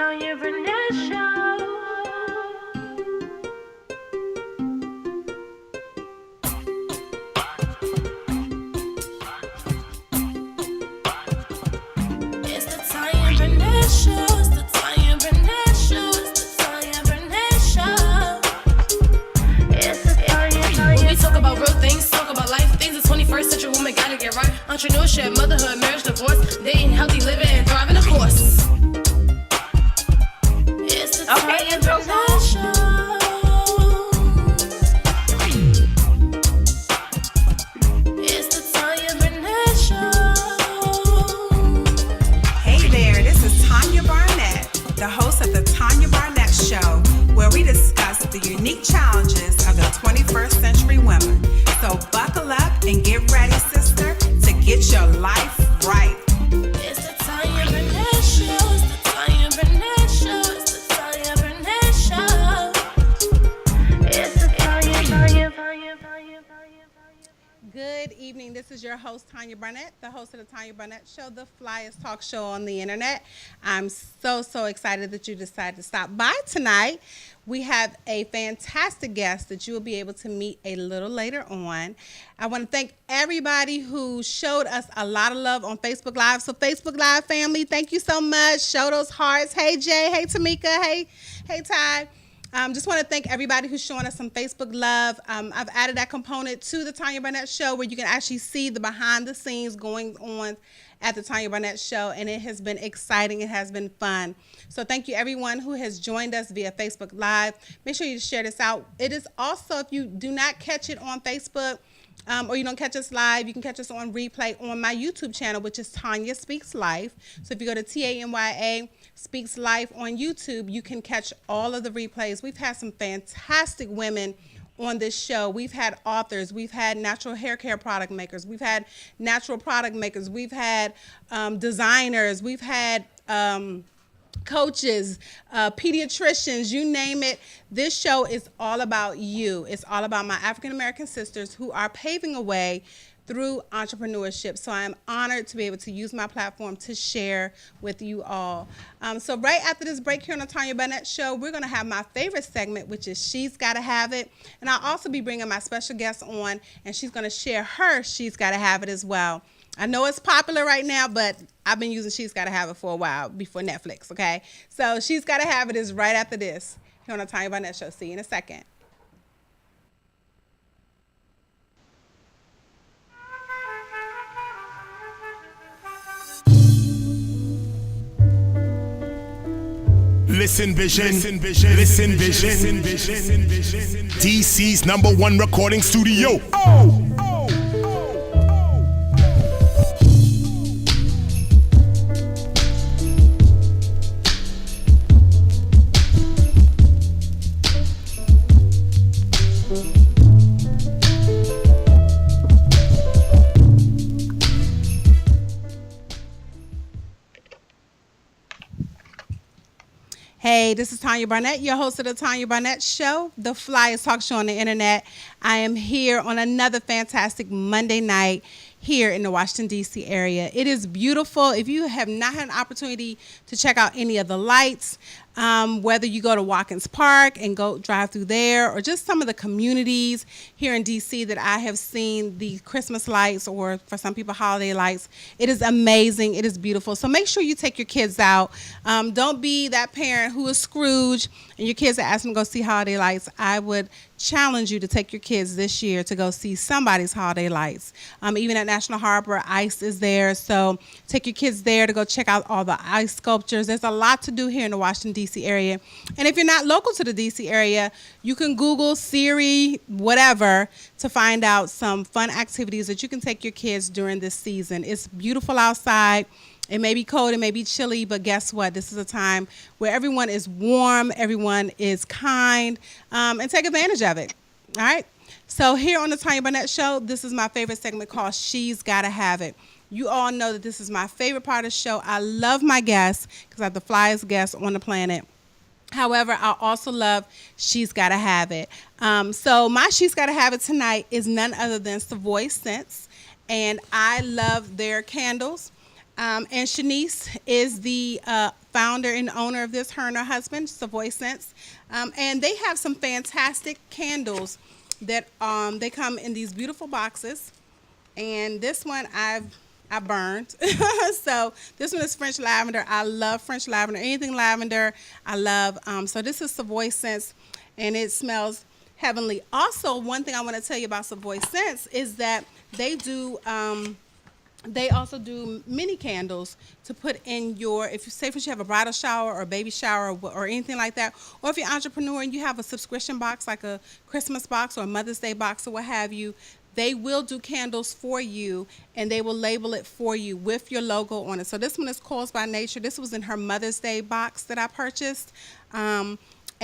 Tanya Barnett Show. It's the Tanya Barnett Show. It's the Tanya Barnett Show. It's the Tanya Barnett Show. It's the Tanya. When we talk about real things, talk about life things. The 21st century woman gotta get right. Entrepreneurship, motherhood, marriage, divorce, dating, healthy living, and thriving, of course. It's the Tanya Barnett Show. It's the Tanya Barnett Show. Hey there, this is Tanya Barnett, the host of the Tanya Barnett Show, where we discuss the unique challenges of the 21st century women. So buckle up and get ready, sister, to get your life right. It's the Tanya Barnett Show. It's the Tanya Barnett Show. It's the Tanya Barnett Show. It's the Tanya. Good evening. This is your host, Tanya Barnett, the host of the Tanya Barnett Show, the flyest talk show on the internet. I'm so excited that you decided to stop by tonight. We have a fantastic guest that you will be able to meet a little later on. I want to thank everybody who showed us a lot of love on Facebook Live. So Facebook Live family, thank you so much. Show those hearts. Hey, Jay. Hey, Tamika. Hey, Ty. Just want to thank everybody who's showing us some Facebook love. I've added that component to the Tanya Barnett Show where you can actually see the behind the scenes going on at the Tanya Barnett Show, and it has been exciting. It has been fun. So thank you everyone who has joined us via Facebook Live. Make sure you share this out. It is also, if you do not catch it on Facebook, or you don't catch us live, you can catch us on replay on my YouTube channel, which is Tanya Speaks Life. So if you go to Tanya Speaks Life on YouTube, you can catch all of the replays. We've had some fantastic women on this show. We've had authors, we've had natural hair care product makers, we've had natural product makers, we've had designers, we've had coaches, pediatricians, you name it. This show is all about you. It's all about my African American sisters who are paving a way through entrepreneurship. So I am honored to be able to use my platform to share with you all. So right after this break here on the Tanya Barnett Show, we're going to have my favorite segment, which is She's Gotta Have It. And I'll also be bringing my special guest on, and she's going to share her She's Gotta Have It as well. I know it's popular right now, but I've been using She's Gotta Have It for a while before Netflix, okay? So She's Gotta Have It is right after this here on the Tanya Barnett Show. See you in a second. Listen Vision, Listen Vision, DC's #1 recording studio. Hey, this is Tanya Barnett, your host of the Tanya Barnett Show, the flyest talk show on the internet. I am here on another fantastic Monday night here in the Washington, D.C. area. It is beautiful. If you have not had an opportunity to check out any of the lights, whether you go to Watkins Park and go drive through there, or just some of the communities here in D.C. that I have seen the Christmas lights, or for some people holiday lights, it is amazing. It is beautiful. So make sure you take your kids out. Don't be that parent who is Scrooge and your kids are asking to go see holiday lights. I would challenge you to take your kids this year to go see somebody's holiday lights. Even at National Harbor, ice is there. So take your kids there to go check out all the ice sculptures. There's a lot to do here in the Washington, D.C. area. And if you're not local to the D.C. area, you can Google, Siri, whatever, to find out some fun activities that you can take your kids during this season. It's beautiful outside. It may be cold, it may be chilly, but guess what? This is a time where everyone is warm, everyone is kind, and take advantage of it. All right? So here on the Tanya Barnett Show, this is my favorite segment called She's Gotta Have It. You all know that this is my favorite part of the show. I love my guests because I have the flyest guests on the planet. However, I also love She's Gotta Have It. So my She's Gotta Have It tonight is none other than Savoy Scents, and I love their candles. And Shanice is the founder and owner of this, her and her husband, Savoy Scents. And they have some fantastic candles that they come in these beautiful boxes. And this one I burned. So this one is French lavender. I love French lavender. Anything lavender, I love. So this is Savoy Scents, and it smells heavenly. Also, one thing I want to tell you about Savoy Scents is that they do. They also do mini candles to put in your, if you say for you have a bridal shower or baby shower or anything like that, or if you're an entrepreneur and you have a subscription box like a Christmas box or a Mother's Day box or what have you, they will do candles for you and they will label it for you with your logo on it. So this one is Coils by Nature. This was in her Mother's Day box that I purchased.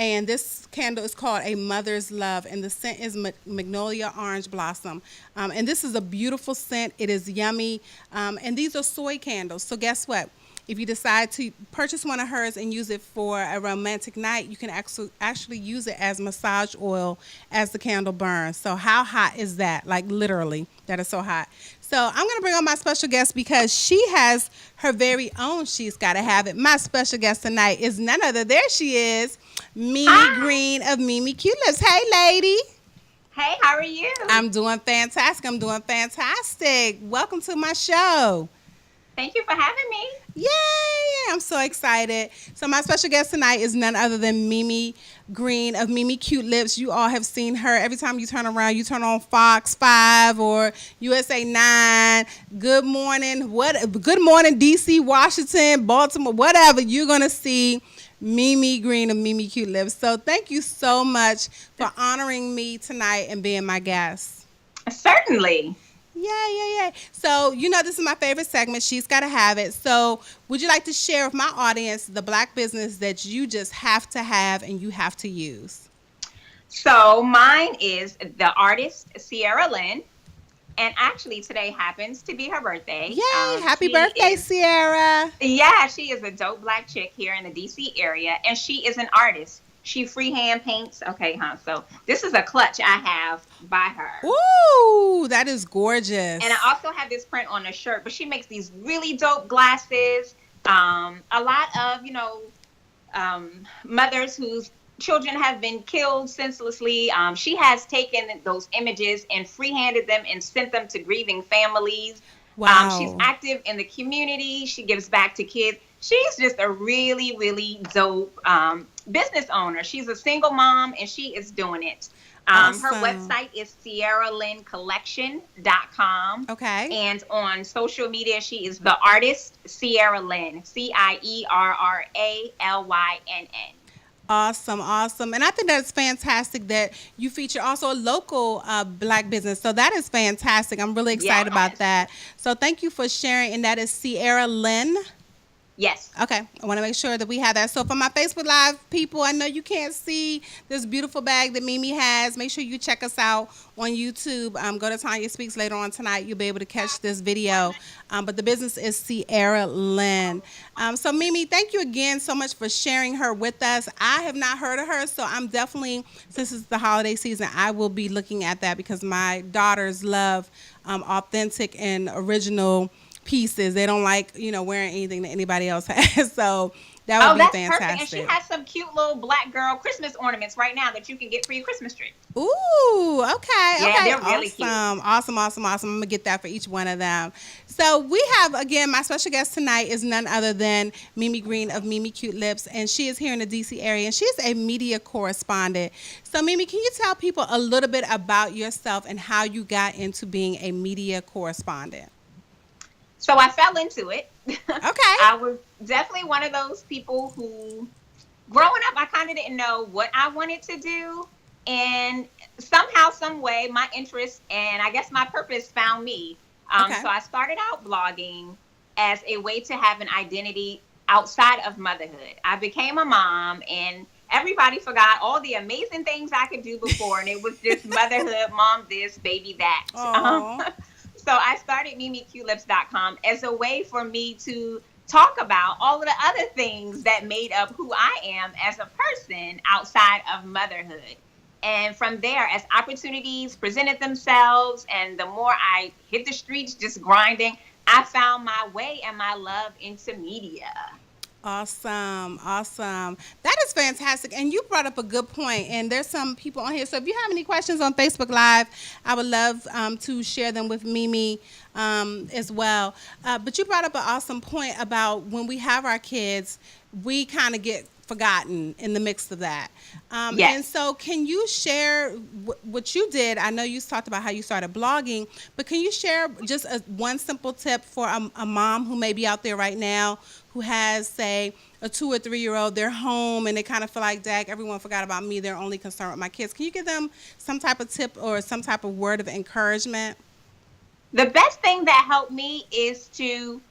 And this candle is called A Mother's Love, and the scent is Magnolia Orange Blossom. And this is a beautiful scent. It is yummy. And these are soy candles. So guess what? If you decide to purchase one of hers and use it for a romantic night, you can actually use it as massage oil as the candle burns. So how hot is that? Like literally, that is so hot. So I'm going to bring on my special guest because she has her very own She's Gotta Have It. My special guest tonight is none other. There she is, Mimi Green of Mimi Cute Lips. Hey, lady. Hey, how are you? I'm doing fantastic. Welcome to my show. Thank you for having me. Yay! I'm so excited. So my special guest tonight is none other than Mimi Green of Mimi Cute Lips. You all have seen her. Every time you turn around, you turn on Fox 5 or USA 9. Good morning, DC, Washington, Baltimore, whatever. You're going to see Mimi Green of Mimi Cute Lips. So thank you so much for honoring me tonight and being my guest. Certainly. Yeah. So, this is my favorite segment. She's Gotta Have It. So, would you like to share with my audience the black business that you just have to have and you have to use? So, mine is the artist Sierra Lynn. And actually, today happens to be her birthday. Yay! Happy birthday, Sierra. Yeah, she is a dope black chick here in the DC area. And she is an artist. She freehand paints. Okay, so this is a clutch I have by her. Ooh, that is gorgeous. And I also have this print on the shirt, but she makes these really dope glasses. A lot of, mothers whose children have been killed senselessly. She has taken those images and freehanded them and sent them to grieving families. Wow. She's active in the community. She gives back to kids. She's just a really, really dope business owner. She's a single mom, and she is doing it. Awesome. Her website is SierraLynnCollection.com. Okay. And on social media, she is the artist Sierra Lynn, CIERRALYNN. Awesome. And I think that's fantastic that you feature also a local black business. So that is fantastic. I'm really excited about that. So thank you for sharing. And that is Sierra Lynn. Yes. Okay. I want to make sure that we have that. So for my Facebook Live people, I know you can't see this beautiful bag that Mimi has. Make sure you check us out on YouTube. Go to Tanya Speaks later on tonight. You'll be able to catch this video. But the business is Sierra Lynn. So Mimi, thank you again so much for sharing her with us. I have not heard of her, so I'm definitely, since it's the holiday season, I will be looking at that because my daughters love authentic and original pieces. They don't like, wearing anything that anybody else has. So that would be fantastic. Perfect. And she has some cute little black girl Christmas ornaments right now that you can get for your Christmas tree. Ooh, okay. Yeah, okay. They're really cute. Awesome. I'm going to get that for each one of them. So we have, again, my special guest tonight is none other than Mimi Green of Mimi Cute Lips, and she is here in the DC area, and she's a media correspondent. So Mimi, can you tell people a little bit about yourself and how you got into being a media correspondent? So I fell into it. Okay. I was definitely one of those people who, growing up, I kind of didn't know what I wanted to do. And somehow, some way, my interest and I guess my purpose found me. So I started out blogging as a way to have an identity outside of motherhood. I became a mom, and everybody forgot all the amazing things I could do before. And it was just motherhood, mom this, baby that. So I started MimiCuteLips.com as a way for me to talk about all of the other things that made up who I am as a person outside of motherhood. And from there, as opportunities presented themselves and the more I hit the streets just grinding, I found my way and my love into media. Awesome, awesome. That is fantastic. And you brought up a good point. And there's some people on here. So if you have any questions on Facebook Live, I would love to share them with Mimi as well. But you brought up an awesome point about when we have our kids, we kind of get forgotten in the mix of that. Yes. And so can you share what you did? I know you talked about how you started blogging, but can you share just one simple tip for a mom who may be out there right now who has, say, a 2 or 3 year old, they're home and they kind of feel like, Dag, everyone forgot about me. They're only concerned with my kids. Can you give them some type of tip or some type of word of encouragement? The best thing that helped me is to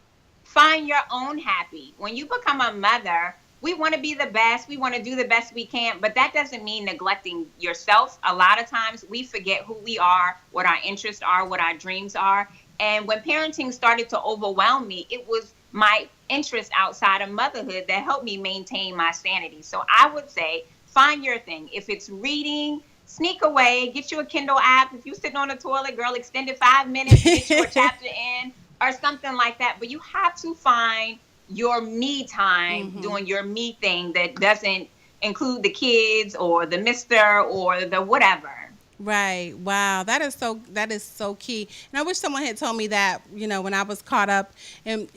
find your own happy. When you become a mother, we want to be the best. We want to do the best we can, but that doesn't mean neglecting yourself. A lot of times we forget who we are, what our interests are, what our dreams are. And when parenting started to overwhelm me, it was my interest outside of motherhood that helped me maintain my sanity. So I would say, find your thing. If it's reading, sneak away, get you a Kindle app. If you're sitting on the toilet, girl, extend it 5 minutes, get you a chapter in or something like that. But you have to find your me time, doing your me thing that doesn't include the kids or the mister or the whatever. Right. Wow. That is so key. And I wish someone had told me that, when I was caught up in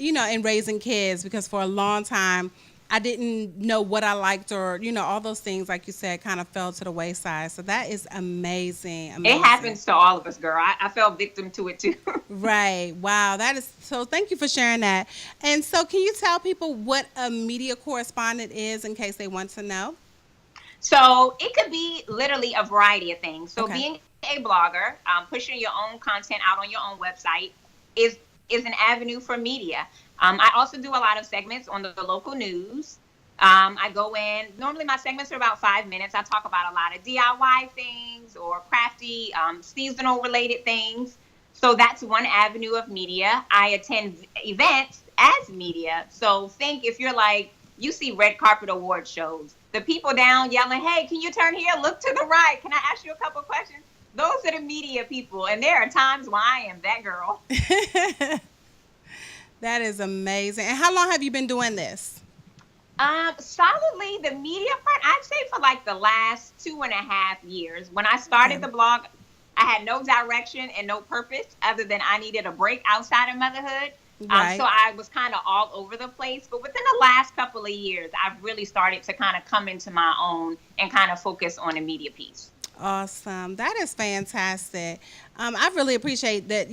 raising kids, because for a long time I didn't know what I liked or, all those things, like you said, kind of fell to the wayside. So that is amazing. It happens to all of us, girl. I fell victim to it too. Right. Wow. That is so, thank you for sharing that. And so can you tell people what a media correspondent is in case they want to know? So it could be literally a variety of things. So Okay. being a blogger, pushing your own content out on your own website is an avenue for media. I also do a lot of segments on the local news. I go in, normally my segments are about 5 minutes. I talk about a lot of DIY things or crafty, seasonal related things. So that's one avenue of media. I attend events as media. So think if you're like, you see red carpet award shows, the people down yelling, hey, can you turn here? Look to the right. Can I ask you a couple questions? Those are the media people. And there are times when I am that girl. That is amazing. And how long have you been doing this? Solidly, the media part, I'd say for like the last 2.5 years. When I started the blog, I had no direction and no purpose other than I needed a break outside of motherhood. Right. So I was kind of all over the place. But within the last couple of years, I've really started to kind of come into my own and kind of focus on the media piece. Awesome. That is fantastic. I really appreciate that,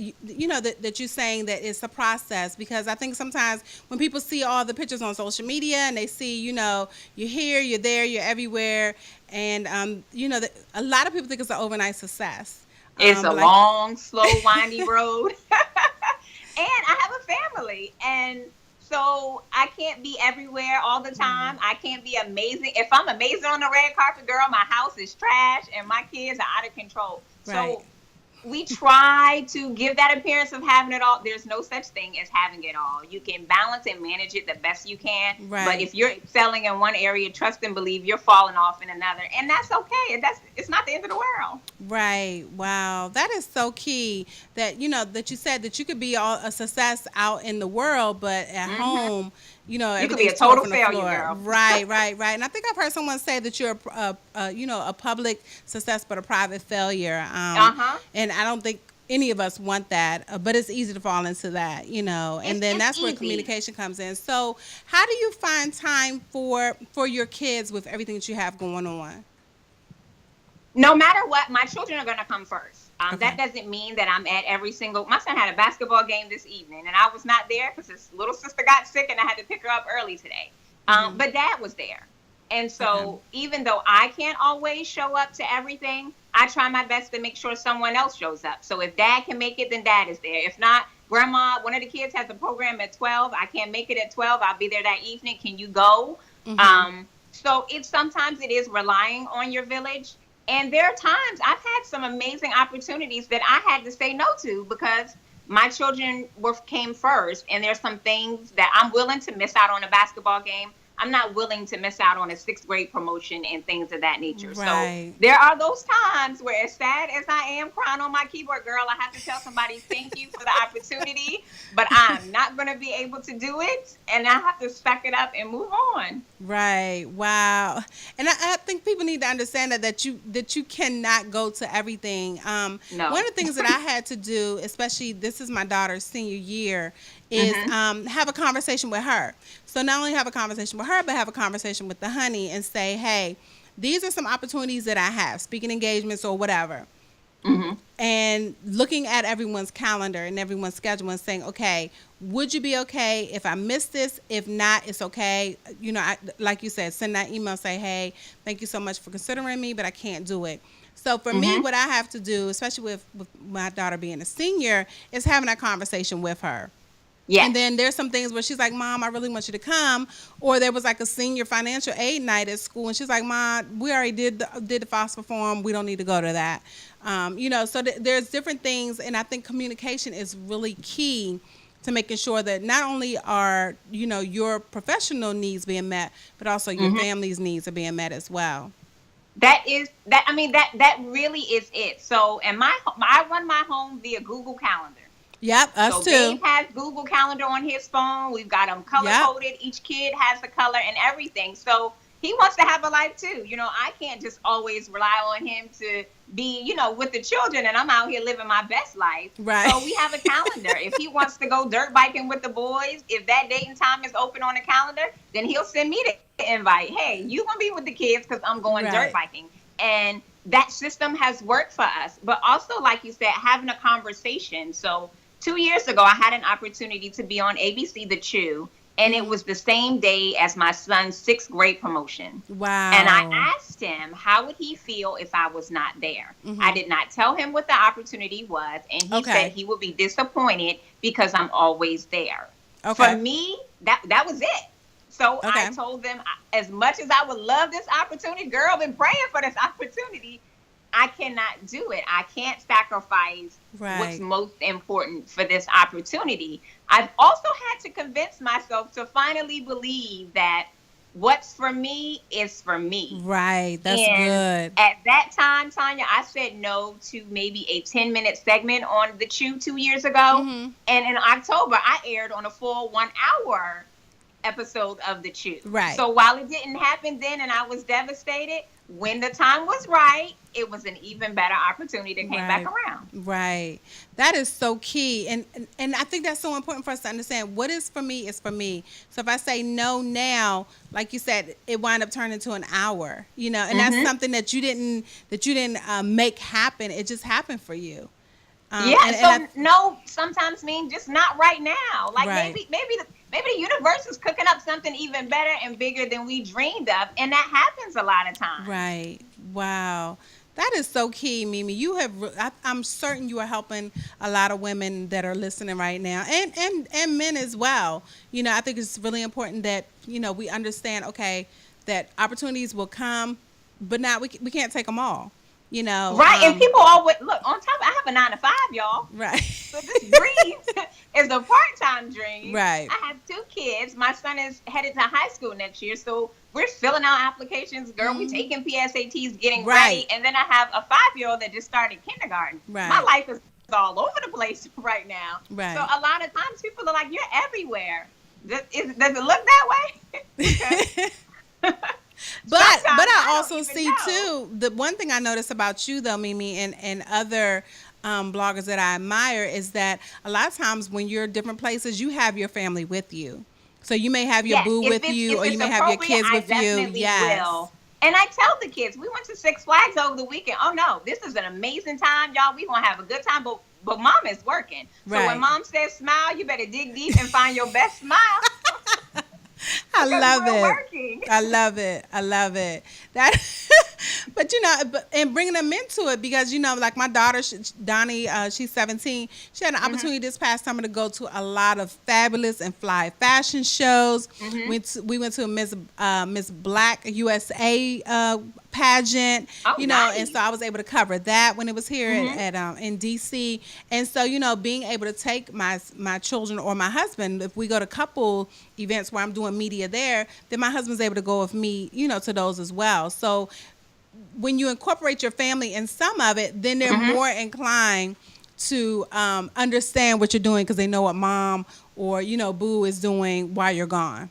that you're saying that it's a process, because I think sometimes when people see all the pictures on social media and they see, you're here, you're there, you're everywhere. And, that a lot of people think it's an overnight success. It's a long, slow, windy road. And I have a family. And so I can't be everywhere all the time. I can't be amazing. If I'm amazing on the red carpet, girl, my house is trash and my kids are out of control. Right. So we try to give that appearance of having it all. There's no such thing as having it all. You can balance and manage it the best you can. Right. But if you're excelling in one area, trust and believe you're falling off in another. And that's okay. It's not the end of the world. Right. Wow. That is so key that, that you said that you could be a success out in the world, but at home, you could be a total failure, girl. Right. And I think I've heard someone say that you're a public success, but a private failure. And I don't think any of us want that, but it's easy to fall into that, and then that's where communication comes in. So how do you find time for your kids with everything that you have going on? No matter what, my children are going to come first. That doesn't mean that I'm at every single. My son had a basketball game this evening, and I was not there because his little sister got sick, and I had to pick her up early today. But Dad was there, and so even though I can't always show up to everything, I try my best to make sure someone else shows up. So if Dad can make it, then Dad is there. If not, Grandma, one of the kids has a program at 12. I can't make it at 12. I'll be there that evening. Can you go? So sometimes it is relying on your village. And there are times I've had some amazing opportunities that I had to say no to because my children came first. And there's some things that I'm willing to miss out on a basketball game. I'm not willing to miss out on a 6th grade promotion and things of that nature. Right. So there are those times where, as sad as I am crying on my keyboard, girl, I have to tell somebody thank you for the opportunity, but I'm not going to be able to do it, and I have to suck it up and move on. Right. Wow. And I think people need to understand that you cannot go to everything. No. One of the things that I had to do, especially this is my daughter's senior year, is have a conversation with her. So not only have a conversation with her, but have a conversation with the honey and say, hey, these are some opportunities that I have, speaking engagements or whatever. And looking at everyone's calendar and everyone's schedule and saying, okay, would you be okay if I miss this? If not, it's okay. You know, like you said, send that email, say, hey, thank you so much for considering me, but I can't do it. So for me, what I have to do, especially with my daughter being a senior, is having that conversation with her. Yeah. And then there's some things where she's like, Mom, I really want you to come. Or there was like a senior financial aid night at school, and she's like, Mom, we already did the FOSFA form. We don't need to go to that. You know, so there's different things, and I think communication is really key to making sure that not only are, you know, your professional needs being met, but also your family's needs are being met as well. That really is it. So, and I run my home via Google Calendar. Yep, us so too. Dave has Google Calendar on his phone. We've got them color coded. Each kid has the color and everything. So he wants to have a life too. You know, I can't just always rely on him to be, you know, with the children, and I'm out here living my best life. Right. So we have a calendar. If he wants to go dirt biking with the boys, if that date and time is open on the calendar, then he'll send me the invite. Hey, you gonna be with the kids because I'm going dirt biking. And that system has worked for us. But also, like you said, having a conversation. So 2 years ago, I had an opportunity to be on ABC The Chew, and it was the same day as my son's 6th grade promotion. Wow. And I asked him, how would he feel if I was not there? I did not tell him what the opportunity was, and he said he would be disappointed because I'm always there. For me, that was it. So I told them, as much as I would love this opportunity, girl, I've been praying for this opportunity, I cannot do it. I can't sacrifice what's most important for this opportunity. I've also had to convince myself to finally believe that what's for me is for me. Right. That's good. At that time, Tanya, I said no to maybe a 10-minute segment on The Chew 2 years ago. And in October, I aired on a full 1 hour episode of The Chew. Right. So while it didn't happen then and I was devastated, when the time was right, it was an even better opportunity that came back around. Right. That is so key. And I think that's so important for us to understand. What is for me is for me. So if I say no now, like you said, it wind up turning into an hour, you know, and that's something that you didn't make happen. It just happened for you. No sometimes mean just not right now. Like maybe the universe is cooking up something even better and bigger than we dreamed of, and that happens a lot of times. Right. Wow. That is so key, Mimi. I'm certain you are helping a lot of women that are listening right now, and men as well. You know, I think it's really important that, you know, we understand, okay, that opportunities will come, but now we can't take them all. You know, right? And people always look on top. I have a 9 to 5, y'all. Right. So this dream is a part-time dream. Right. I have 2 kids. My son is headed to high school next year, so we're filling out applications. Girl, we're taking PSATs, getting ready, and then I have a 5-year-old that just started kindergarten. Right. My life is all over the place right now. Right. So a lot of times people are like, "You're everywhere." Does it look that way? But I also see too, the one thing I notice about you though, Mimi, and other bloggers that I admire is that a lot of times when you're at different places, you have your family with you. So you may have your boo with you, or you may have your kids with you. Yes. Will. And I tell the kids, we went to Six Flags over the weekend. Oh no, this is an amazing time, y'all. We gonna have a good time, but mom is working. So when mom says smile, you better dig deep and find your best smile. I love it. I love it. I love it. That, but you know, and bringing them into it because, you know, like my daughter, Donnie, she's 17. She had an opportunity this past summer to go to a lot of fabulous and fly fashion shows. We went to a Miss Black USA pageant, Oh, you know, nice. and so I was able to cover that when it was here at in DC. And so, you know, being able to take my children or my husband, if we go to couple events where I'm doing media there, then my husband's able to go with me, you know, to those as well. So when you incorporate your family in some of it, then they're more inclined to understand what you're doing because they know what mom or, you know, boo is doing while you're gone.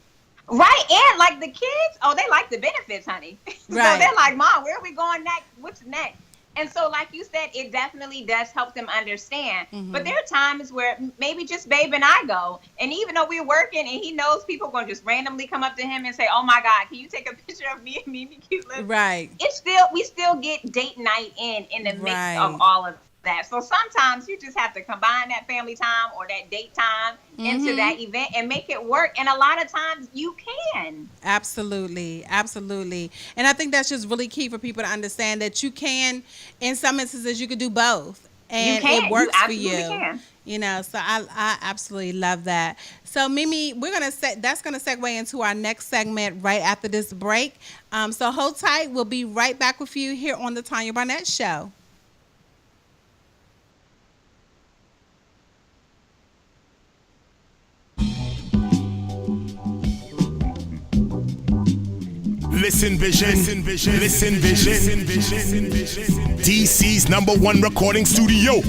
Right, and like the kids, oh, they like the benefits, honey. So Right. they're like, Mom, where are we going next? What's next? And so, like you said, it definitely does help them understand. But there are times where maybe just Babe and I go, and even though we're working, and he knows people are going to just randomly come up to him and say, "Oh my God, can you take a picture of me and Mimi Cute Lips?" Right. It's still we still get date night in the mix of all of that. So sometimes you just have to combine that family time or that date time into that event and make it work. And a lot of times you can. Absolutely. Absolutely. And I think that's just really key for people to understand that you can, in some instances, you could do both. And You can. it works You for you. absolutely can. You know, so I absolutely love that. So Mimi, that's gonna segue into our next segment right after this break. So hold tight. We'll be right back with you here on the Tanya Barnett Show. Listen Vision, Listen Vision, DC's #1 recording studio.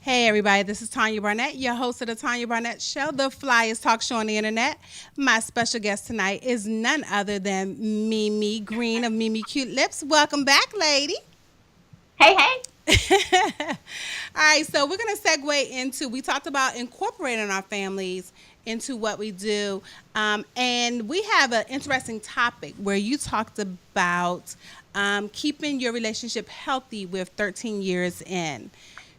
Hey everybody, this is Tanya Barnett, your host of the Tanya Barnett Show, the flyest talk show on the internet. My special guest tonight is none other than Mimi Green of Mimi Cute Lips. Welcome back, lady. Hey, hey. All right, so we're going to segue into, we talked about incorporating our families into what we do. And we have an interesting topic where you talked about keeping your relationship healthy with 13 years in.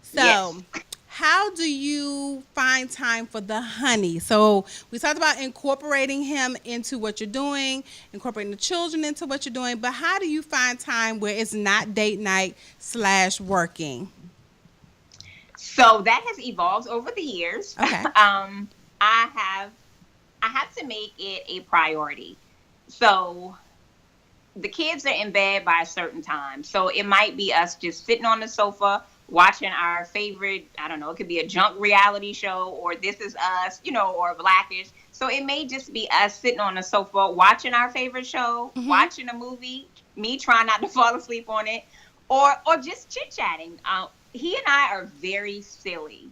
So Yes. how do you find time for the honey? So we talked about incorporating him into what you're doing, incorporating the children into what you're doing, but how do you find time where it's not date night / working? So that has evolved over the years. Okay. I have to make it a priority. So the kids are in bed by a certain time. So it might be us just sitting on the sofa watching our favorite, I don't know, it could be a junk reality show or This Is Us, you know, or Blackish. So it may just be us sitting on the sofa watching our favorite show, watching a movie, me trying not to fall asleep on it, or just chit-chatting. He and I are very silly.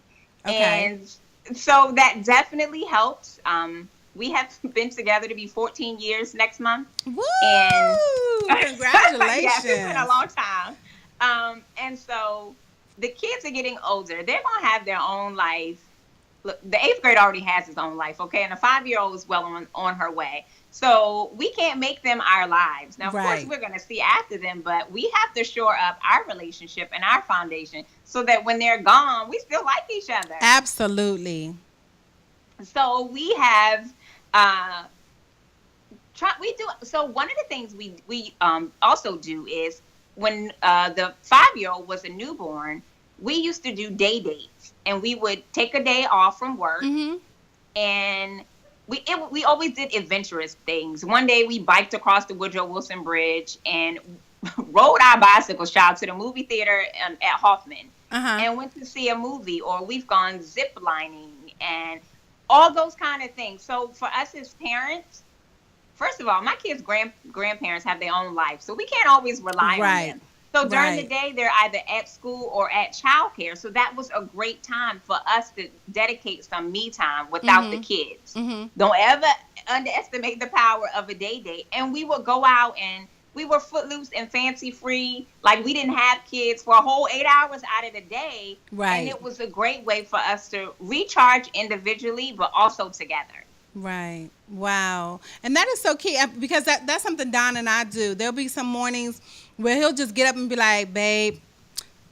Okay. And so that definitely helps. We have been together to be 14 years next month. Woo! And Congratulations. yes, it's been a long time. And so the kids are getting older. They're going to have their own life. Look, the 8th grade already has his own life, okay? And the 5-year-old is well on her way. So we can't make them our lives. Now, of course, we're going to see after them, but we have to shore up our relationship and our foundation so that when they're gone, we still like each other. Absolutely. So we have so one of the things we also do is when the 5-year-old was a newborn, we used to do day dates, and we would take a day off from work, and we always did adventurous things. One day we biked across the Woodrow Wilson Bridge and rode our bicycles, child, to the movie theater at Hoffman, and went to see a movie, or we've gone zip lining and all those kind of things. So for us as parents, first of all, my kids' grandparents have their own life, so we can't always rely on Right. them. So during the Right. day, they're either at school or at childcare. So that was a great time for us to dedicate some me time without the kids. Don't ever underestimate the power of a day date. And we would go out and we were footloose and fancy free. Like, we didn't have kids for a whole 8 hours out of the day. Right. And it was a great way for us to recharge individually, but also together. Right. Wow. And that is so key because that's something Don and I do. There'll be some mornings where he'll just get up and be like, babe,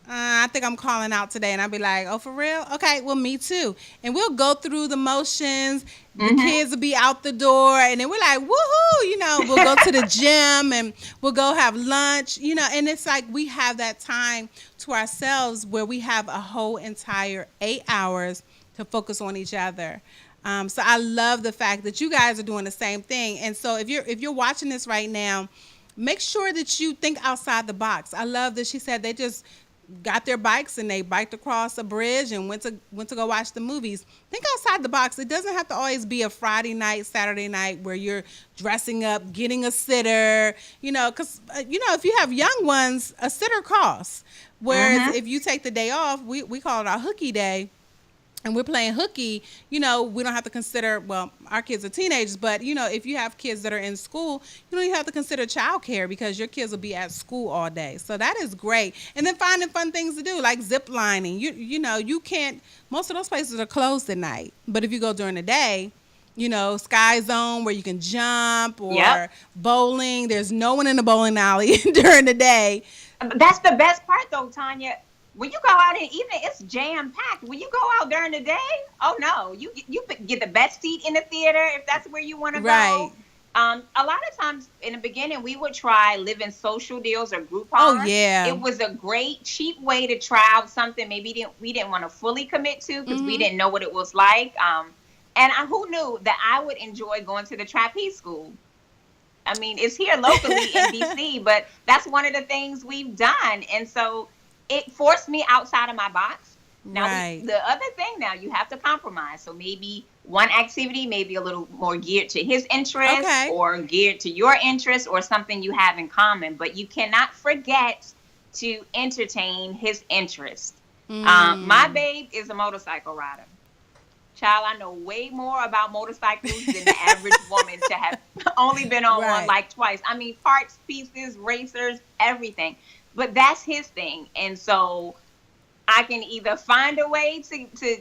I think I'm calling out today. And I'll be like, oh, for real? Okay, well, me too. And we'll go through the motions. The kids will be out the door. And then we're like, woohoo, we'll go to the gym and we'll go have lunch, and it's like we have that time to ourselves where we have a whole entire 8 hours to focus on each other. So I love the fact that you guys are doing the same thing. And so if you're watching this right now, make sure that you think outside the box. I love that she said they just got their bikes and they biked across a bridge and went to go watch the movies. Think outside the box. It doesn't have to always be a Friday night, Saturday night where you're dressing up, getting a sitter, because, if you have young ones, a sitter costs. Whereas if you take the day off, we call it our hooky day. And we're playing hooky, we don't have to consider, well, our kids are teenagers, but, if you have kids that are in school, you don't even have to consider childcare because your kids will be at school all day. So that is great. And then finding fun things to do, like zip lining. You can't, most of those places are closed at night. But if you go during the day, Sky Zone where you can jump or bowling. There's no one in the bowling alley during the day. That's the best part, though, Tanya. When you go out in the evening, it's jam-packed. When you go out during the day, oh, no. You get the best seat in the theater if that's where you want to Right. go. A lot of times in the beginning, we would try living social deals or Groupon. Oh, yeah. It was a great, cheap way to try out something maybe we didn't want to fully commit to because we didn't know what it was like. And who knew that I would enjoy going to the trapeze school? I mean, it's here locally in D.C., but that's one of the things we've done. And so it forced me outside of my box. Now, Right. the other thing now, you have to compromise. So maybe one activity may be a little more geared to his interest or geared to your interest or something you have in common. But you cannot forget to entertain his interest. My babe is a motorcycle rider. Child, I know way more about motorcycles than the average woman to have only been on one like twice. I mean, parts, pieces, racers, everything. But that's his thing. And so I can either find a way to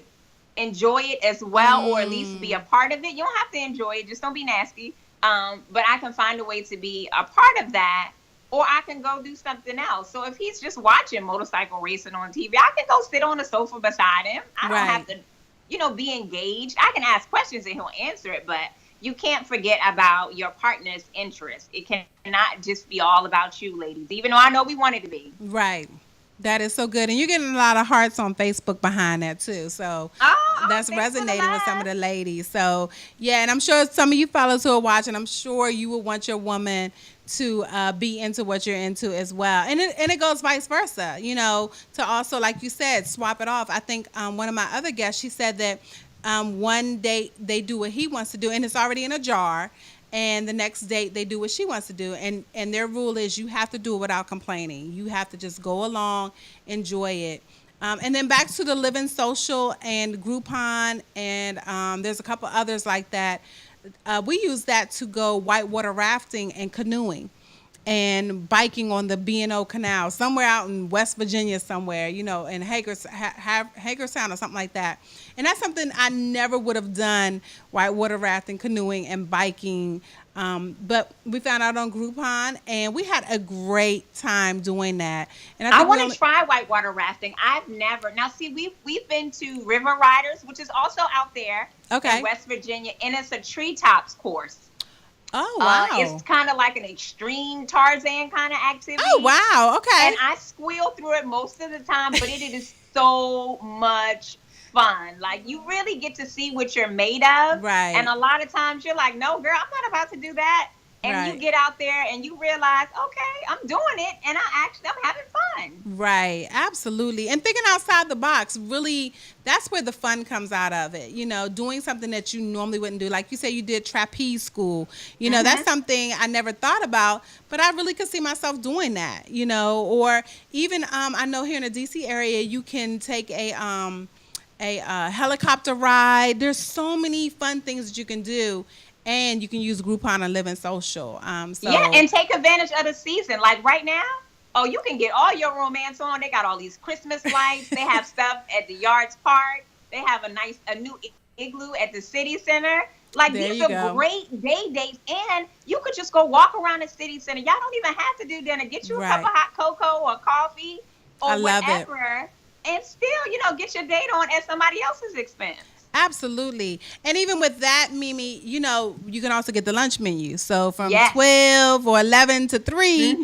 enjoy it as well or at least be a part of it. You don't have to enjoy it. Just don't be nasty. But I can find a way to be a part of that or I can go do something else. So if he's just watching motorcycle racing on TV, I can go sit on the sofa beside him. I don't have to, be engaged. I can ask questions and he'll answer it, but you can't forget about your partner's interest. It cannot just be all about you, ladies, even though I know we want it to be. Right. That is so good. And you're getting a lot of hearts on Facebook behind that, too. So that's resonating with some of the ladies. So, yeah, and I'm sure some of you fellas who are watching, I'm sure you would want your woman to be into what you're into as well. And it goes vice versa, to also, like you said, swap it off. I think one of my other guests, she said that one date they do what he wants to do, and it's already in a jar. And the next date they do what she wants to do. And their rule is you have to do it without complaining. You have to just go along, enjoy it. And then back to the Living Social and Groupon, and there's a couple others like that. We use that to go whitewater rafting and canoeing and biking on the B&O Canal, somewhere out in West Virginia somewhere, in Hagerstown or something like that. And that's something I never would have done, whitewater rafting, canoeing, and biking. But we found out on Groupon, and we had a great time doing that. And I want to try whitewater rafting. I've never. Now, see, we've been to River Riders, which is also out there in West Virginia, and it's a treetops course. Oh, wow. It's kind of like an extreme Tarzan kind of activity. Oh, wow. Okay. And I squeal through it most of the time, but it is so much fun. Like, you really get to see what you're made of. Right. And a lot of times you're like, no, girl, I'm not about to do that. and you Right. get out there and you realize, okay, I'm doing it, and I'm having fun. Right, absolutely. And thinking outside the box, really, that's where the fun comes out of it. Doing something that you normally wouldn't do. Like you say, you did trapeze school. That's something I never thought about, but I really could see myself doing that, or even I know here in the DC area, you can take a helicopter ride. There's so many fun things that you can do. And you can use Groupon and Living Social. Yeah, and take advantage of the season. Like right now, oh, you can get all your romance on. They got all these Christmas lights. They have stuff at the Yards Park. They have a new igloo at the city center. Like these are great day dates, and you could just go walk around the city center. Y'all don't even have to do dinner. Get you a cup of hot cocoa or coffee or whatever, and still, get your date on at somebody else's expense. Absolutely. And even with that, Mimi, you can also get the lunch menu. So from 12 or 11 to 3,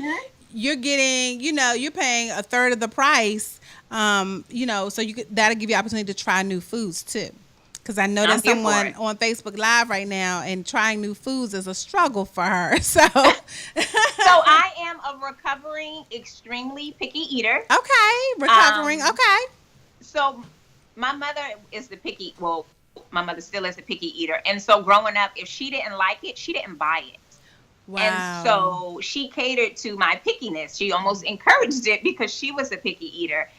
you're getting, you're paying a third of the price. So that'll give you opportunity to try new foods too. Because I know there's someone on Facebook Live right now, and trying new foods is a struggle for her. So I am a recovering, extremely picky eater. Okay. Recovering. Okay. So my mother is my mother still is a picky eater. And so growing up, if she didn't like it, she didn't buy it. Wow. And so she catered to my pickiness. She almost encouraged it because she was a picky eater.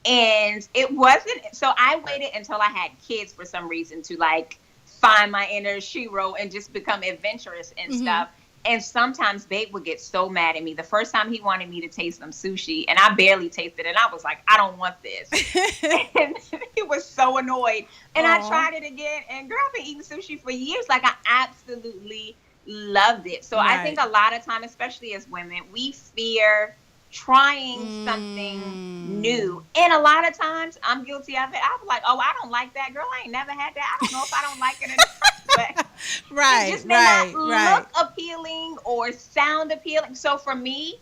And it wasn't, so I waited until I had kids for some reason to find my inner Shiro and just become adventurous and stuff. And sometimes Babe would get so mad at me. The first time he wanted me to taste some sushi, and I barely tasted it, and I was like, I don't want this. And he was so annoyed. And I tried it again, and girl, I've been eating sushi for years. I absolutely loved it. So I think a lot of time, especially as women, we fear trying something new. And a lot of times, I'm guilty of it. I'm like, oh, I don't like that. Girl, I ain't never had that. I don't know if I don't like it or not. But it just may not look appealing or sound appealing. So for me,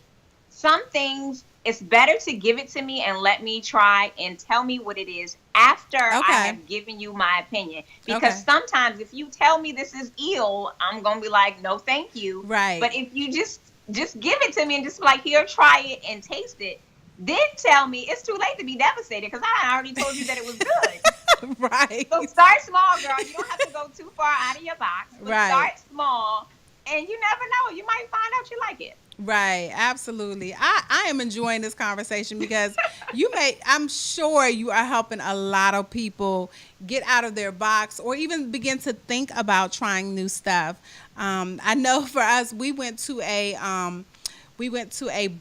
some things, it's better to give it to me and let me try and tell me what it is after I have given you my opinion. Because sometimes if you tell me this is eel, I'm going to be like, no, thank you. Right. But if you just give it to me and just be like, here, try it and taste it, then tell me it's too late to be devastated because I already told you that it was good. Right. So start small, girl. You don't have to go too far out of your box. But start small, and you never know. You might find out you like it. Right. Absolutely. I am enjoying this conversation because I'm sure you are helping a lot of people get out of their box or even begin to think about trying new stuff. I know for us, we went to a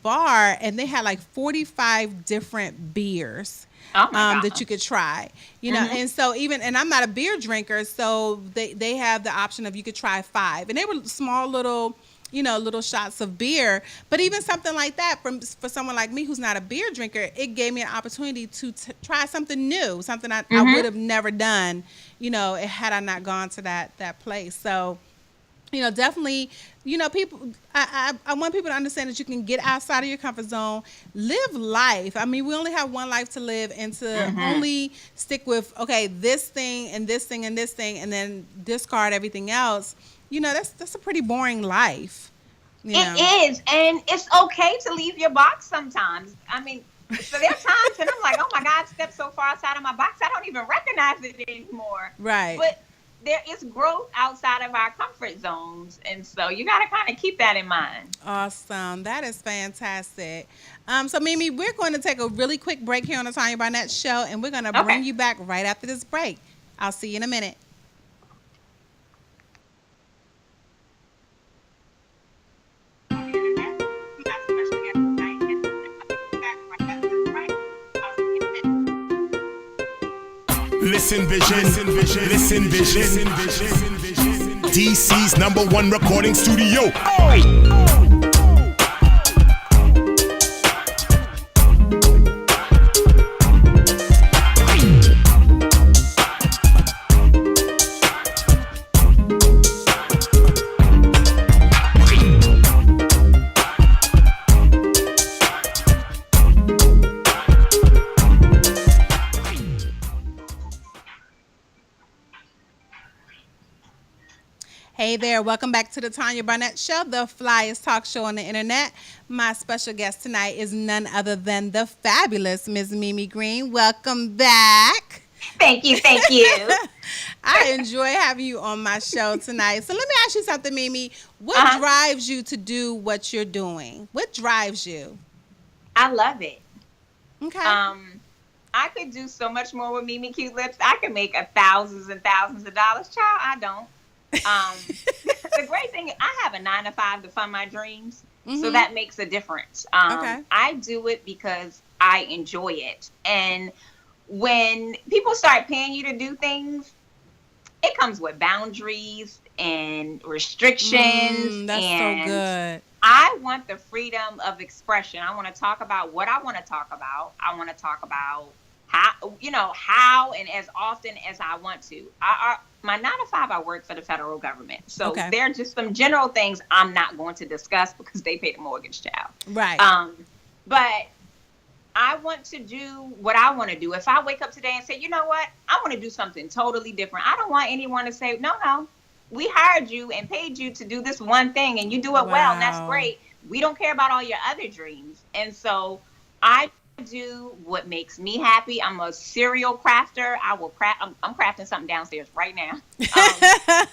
bar and they had 45 different beers. That you could try, and so and I'm not a beer drinker, so they have the option of you could try 5, and they were small little shots of beer. But even something like that for someone like me who's not a beer drinker, it gave me an opportunity to try something new, something I would have never done, had I not gone to that place. So, definitely, people, I want people to understand that you can get outside of your comfort zone, live life. I mean, we only have one life to live, and to only stick with, okay, this thing and this thing and this thing, and then discard everything else, that's a pretty boring life. It is, and it's okay to leave your box sometimes. I mean, so there are times and I'm like, oh my God, I stepped so far outside of my box, I don't even recognize it anymore. Right. But there is growth outside of our comfort zones, and so you got to kind of keep that in mind. Awesome. That is fantastic. So Mimi, we're going to take a really quick break here on the Tanya Barnett Show, and we're going to bring you back right after this break. I'll see you in a minute. Listen Vision, Listen Vision, DC's #1 recording studio. Hey there, welcome back to the Tanya Barnett Show, the flyest talk show on the internet. My special guest tonight is none other than the fabulous Ms. Mimi Green. Welcome back. Thank you, thank you. I enjoy having you on my show tonight. So let me ask you something, Mimi. What drives you to do what you're doing? What drives you? I love it. Okay. I could do so much more with Mimi Cute Lips. I could make thousands and thousands of dollars. Child, I don't. The great thing, I have a 9-to-5 to fund my dreams, so that makes a difference. Okay. I do it because I enjoy it, and when people start paying you to do things, it comes with boundaries and restrictions. That's and so good. I want the freedom of expression. I want to talk about what I want to talk about. I want to talk about how and as often as I want to. My 9-to-5, I work for the federal government. So there are just some general things I'm not going to discuss because they pay the mortgage, child. Right. But I want to do what I want to do. If I wake up today and say, you know what, I want to do something totally different. I don't want anyone to say, no, we hired you and paid you to do this one thing and you do it well, and that's great. We don't care about all your other dreams. And so I do what makes me happy. I'm a serial crafter. I'm crafting something downstairs right now.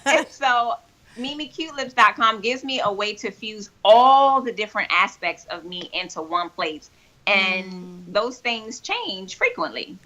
And so MimiCuteLips.com gives me a way to fuse all the different aspects of me into one place. And those things change frequently.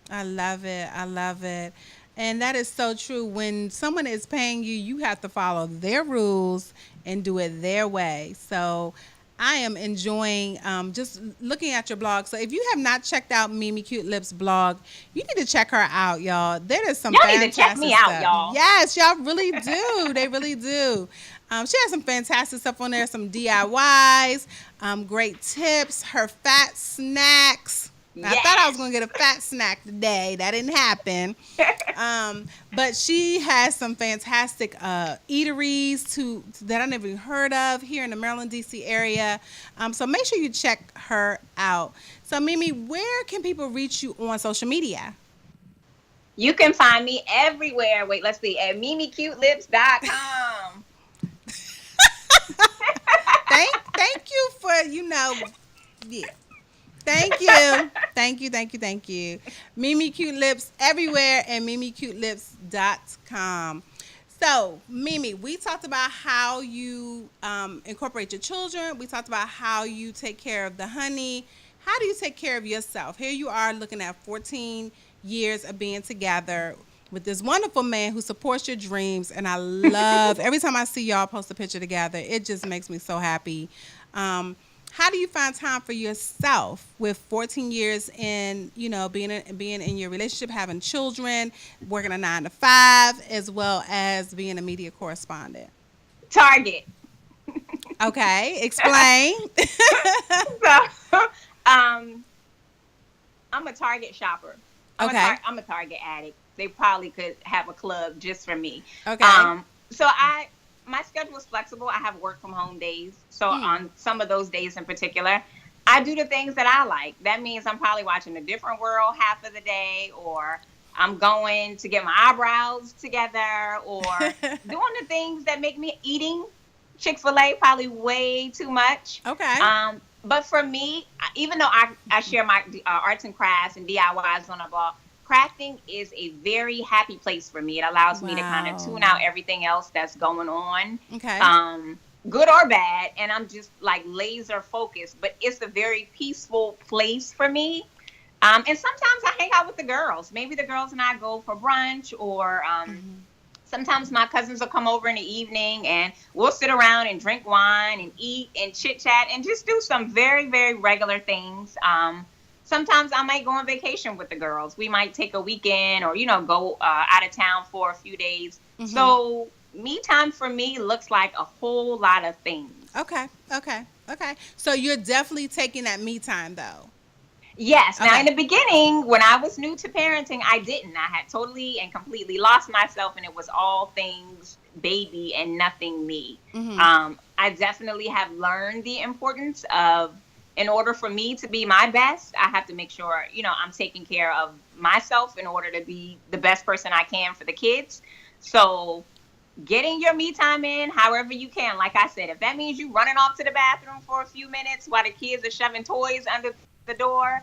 I love it. I love it. And that is so true. When someone is paying you, you have to follow their rules and do it their way. So I am enjoying just looking at your blog. So if you have not checked out Mimi Cute Lips blog, you need to check her out, y'all. There is some y'all need to check me out, y'all. Yes, y'all really do. They really do. She has some fantastic stuff on there, some DIYs, great tips, her fat snacks. Yes. I thought I was going to get a fat snack today. That didn't happen. But she has some fantastic eateries that I never even heard of here in the Maryland, D.C. area. So make sure you check her out. So, Mimi, where can people reach you on social media? You can find me everywhere. Wait, let's see. At MimiCuteLips.com. Thank you for, yeah. Thank you. Thank you. Mimi Cute Lips everywhere and MimiCuteLips.com. So, Mimi, we talked about how you incorporate your children. We talked about how you take care of the honey. How do you take care of yourself? Here you are looking at 14 years of being together with this wonderful man who supports your dreams. And I love every time I see y'all post a picture together, it just makes me so happy. How do you find time for yourself with 14 years in, being in your relationship, having children, working a 9-to-5, as well as being a media correspondent? Target. Okay, explain. So, I'm a Target shopper. I'm a Target addict. They probably could have a club just for me. Okay. So my schedule is flexible. I have work from home days. So on some of those days in particular, I do the things that I like. That means I'm probably watching A Different World half of the day, or I'm going to get my eyebrows together, or doing the things that make me eating Chick-fil-A probably way too much. Okay. But for me, even though I share my arts and crafts and DIYs on a blog, crafting is a very happy place for me. It allows me to kind of tune out everything else that's going on, good or bad, and I'm just like laser focused. But it's a very peaceful place for me. And sometimes I hang out with the girls. Maybe the girls and I go for brunch, or sometimes my cousins will come over in the evening and we'll sit around and drink wine and eat and chit chat and just do some very, very regular things. Sometimes I might go on vacation with the girls. We might take a weekend or, go out of town for a few days. So me time for me looks like a whole lot of things. Okay. So you're definitely taking that me time, though. Yes. Now, in the beginning, when I was new to parenting, I didn't. I had totally and completely lost myself, and it was all things baby and nothing me. I definitely have learned the importance of, in order for me to be my best, I have to make sure, I'm taking care of myself in order to be the best person I can for the kids. So getting your me time in however you can. Like I said, if that means you running off to the bathroom for a few minutes while the kids are shoving toys under the door,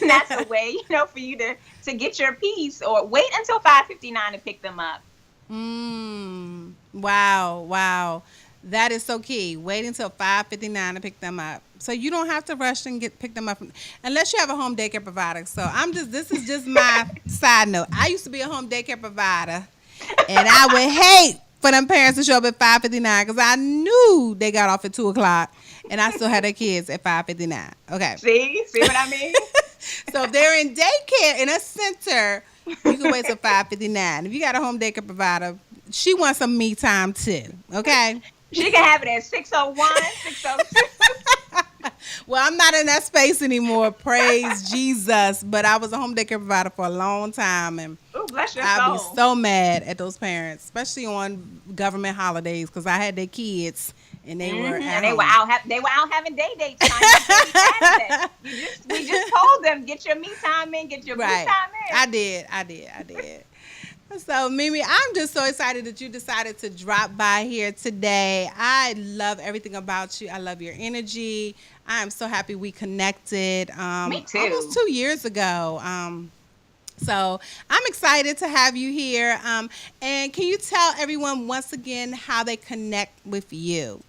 that's a way, for you to get your peace, or wait until 5:59 to pick them up. Wow. That is so key. Wait until 5:59 to pick them up. So you don't have to rush and pick them up unless you have a home daycare provider. So this is just my side note. I used to be a home daycare provider, and I would hate for them parents to show up at 5:59 because I knew they got off at 2:00 and I still had their kids at 5:59. Okay. See what I mean? So if they're in daycare in a center, you can wait till 5:59. If you got a home daycare provider, she wants some me time too. Okay. She can have it at 6:01, 6:02. Well, I'm not in that space anymore. Praise Jesus. But I was a home daycare provider for a long time, and Ooh, bless your I'd soul. be so mad at those parents, especially on government holidays, because I had their kids and they were and they were out having day dates. We just told them, get your me time in, get your me time in. I did. So, Mimi, I'm just so excited that you decided to drop by here today. I love everything about you. I love your energy. I am so happy we connected. Me too. Almost 2 years ago. So I'm excited to have you here. And can you tell everyone once again how they connect with you?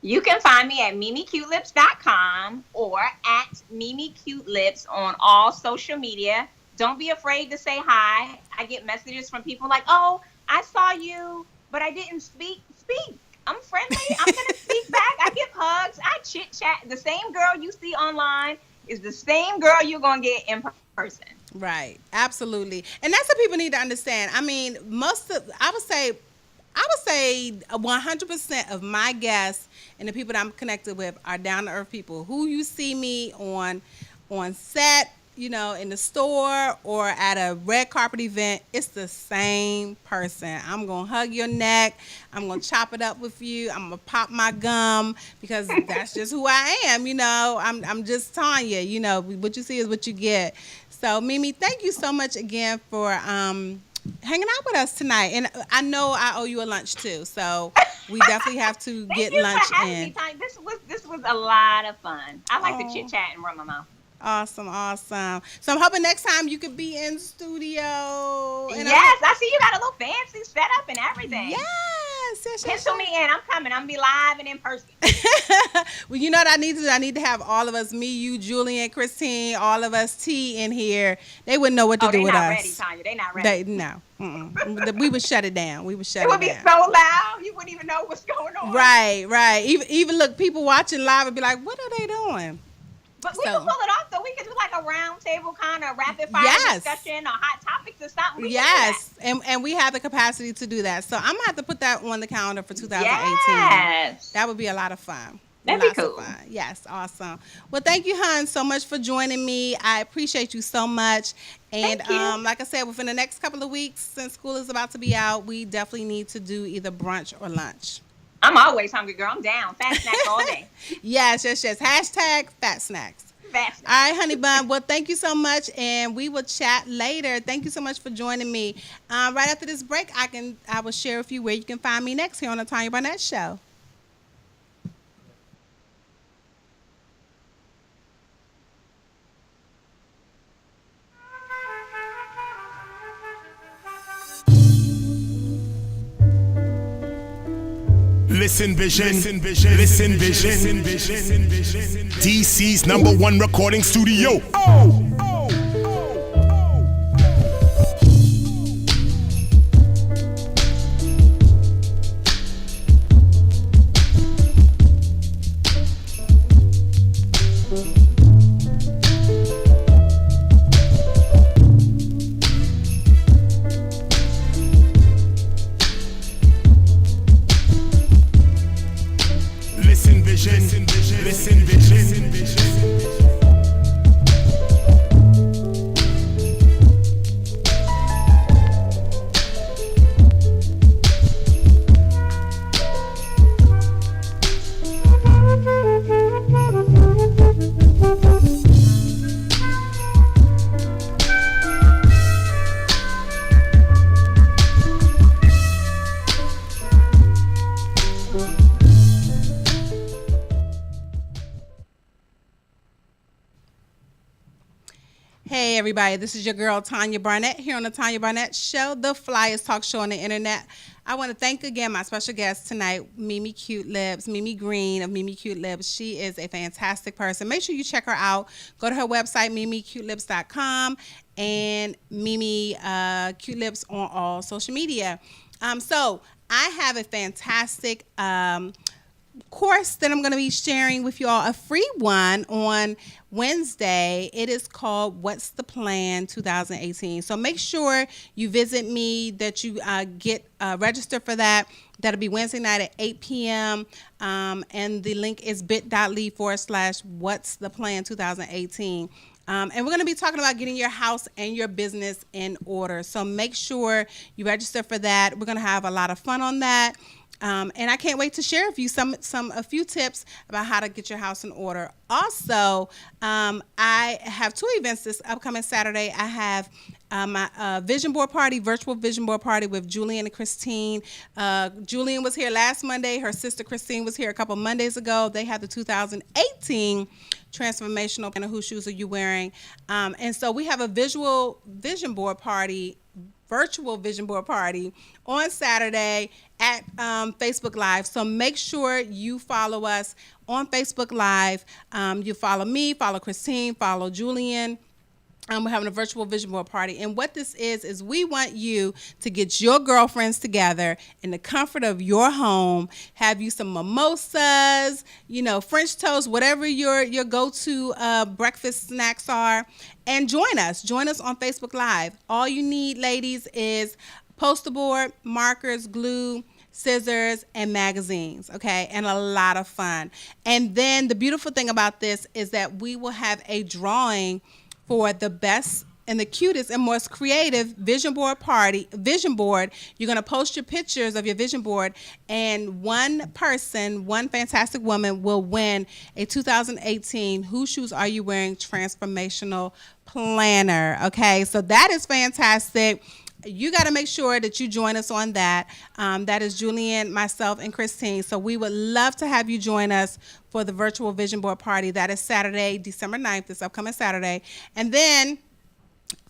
You can find me at mimicutellips.com or at mimicutellips on all social media. Don't be afraid to say hi. I get messages from people like, oh, I saw you, but I didn't speak. Speak. I'm friendly. I'm going to speak back. I give hugs. I chit chat. The same girl you see online is the same girl you're going to get in person. Right. Absolutely. And that's what people need to understand. I mean, I would say 100% of my guests and the people that I'm connected with are down to earth people. Who you see me on set, in the store or at a red carpet event, it's the same person. I'm going to hug your neck. I'm going to chop it up with you. I'm going to pop my gum because that's just who I am. I'm just Tanya. What you see is what you get. So, Mimi, thank you so much again for hanging out with us tonight. And I know I owe you a lunch too. So we definitely have to get lunch in. This was a lot of fun. I like to chit chat and run my mouth. Awesome. So I'm hoping next time you could be in studio. Yes, I see you got a little fancy setup and everything. Yes. Pencil me in. I'm coming. I'm going to be live and in person. Well, you know what I need to do? I need to have all of us, me, you, Julian, Christine, all of us, T in here. They wouldn't know what to do with us. They're not ready, Tanya. They're not ready. No. We would shut it down. It would be so loud. You wouldn't even know what's going on. Right. Even look, people watching live would be like, what are they doing? But we can pull it off, though. We can do like a round table kind of rapid fire discussion or hot topics or something. Yes, and we have the capacity to do that. So I'm going to have to put that on the calendar for 2018. Yes. That would be a lot of fun. That'd be cool. Yes, awesome. Well, thank you, hon, so much for joining me. I appreciate you so much. And like I said, within the next couple of weeks, since school is about to be out, we definitely need to do either brunch or lunch. I'm always hungry, girl. I'm down. Fat snacks all day. Yes. Hashtag fat snacks. All right, honey bun. Well, thank you so much, and we will chat later. Thank you so much for joining me. Right after this break, I will share with you where you can find me next here on the Tanya Barnett Show. Listen Vision, Listen Vision, DC's #1 recording studio. Listen Vision, Listen Vision. Hey everybody, this is your girl Tanya Barnett here on the Tanya Barnett Show, the flyest talk show on the internet. I want to thank again my special guest tonight, Mimi Cute Lips, Mimi Green of Mimi Cute Lips. She is a fantastic person. Make sure you check her out. Go to her website, mimicutelips.com, and Mimi Cute Lips on all social media. So I have a fantastic course that I'm going to be sharing with you all, a free one on Wednesday. It is called What's the Plan 2018. So make sure you visit me, that you get registered for that. That'll be Wednesday night at 8 p.m. And the link is bit.ly/What's the Plan 2018. And we're going to be talking about getting your house and your business in order. So make sure you register for that. We're going to have a lot of fun on that. And I can't wait to share with you a few tips about how to get your house in order. Also, I have two events this upcoming Saturday. I have my vision board party, virtual vision board party with Julian and Christine. Julian was here last Monday. Her sister Christine was here a couple Mondays ago. They had the 2018 transformational plan of Whose Shoes Are You Wearing? And so we have a virtual vision board party on Saturday at Facebook Live. So make sure you follow us on Facebook Live. You follow me, follow Christine, follow Julian. We're having a virtual vision board party. And what this is we want you to get your girlfriends together in the comfort of your home, have you some mimosas, French toast, whatever your go-to breakfast snacks are, and join us. Join us on Facebook Live. All you need, ladies, is poster board, markers, glue, scissors, and magazines, okay? And a lot of fun. And then the beautiful thing about this is that we will have a drawing for the best and the cutest and most creative vision board. You're going to post your pictures of your vision board, and one fantastic woman will win a 2018 Whose Shoes Are You Wearing transformational planner. Okay, so that is fantastic. You got to make sure that you join us on that. That is Julian, myself, and Christine. So we would love to have you join us for the virtual vision board party. That is Saturday, December 9th, this upcoming Saturday. And then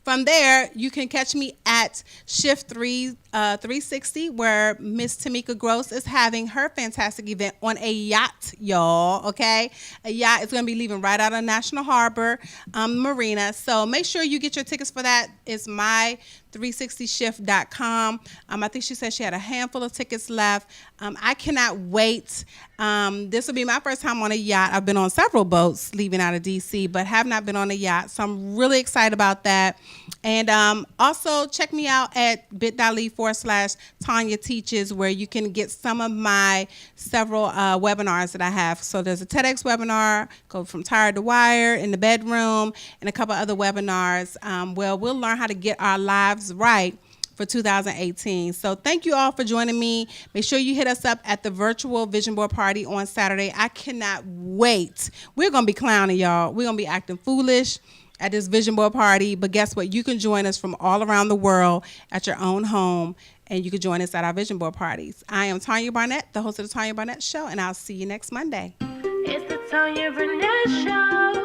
from there, you can catch me at Shift 360, where Miss Tamika Gross is having her fantastic event on a yacht, y'all, okay? A yacht is going to be leaving right out of National Harbor Marina. So make sure you get your tickets for that. It's my360shift.com. I think she said she had a handful of tickets left. I cannot wait. This will be my first time on a yacht. I've been on several boats leaving out of D.C., but have not been on a yacht. So I'm really excited about that. And also check me out at bit.ly/Tanya Teaches, where you can get some of my several webinars that I have. So there's a TEDx webinar, Go From Tired to Wired, in the bedroom, and a couple other webinars. We'll learn how to get our lives right for 2018. So thank you all for joining me. Make sure you hit us up at the virtual vision board party on Saturday. I cannot wait. We're going to be clowning, y'all. We're going to be acting foolish at this vision board party. But guess what? You can join us from all around the world at your own home, and you can join us at our vision board parties. I am Tanya Barnett, the host of the Tanya Barnett Show, and I'll see you next Monday. It's the Tanya Barnett Show.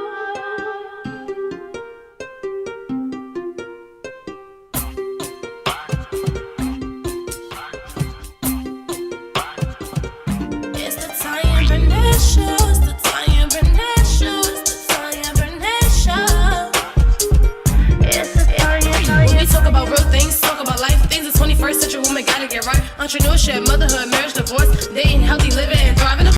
It's the Tanya Barnett Show. It's the Tanya Barnett Show. It's the Tanya Barnett Show. It's the Tanya. When we talk about real things, talk about life things. The 21st century woman gotta get right. Entrepreneurship, motherhood, marriage.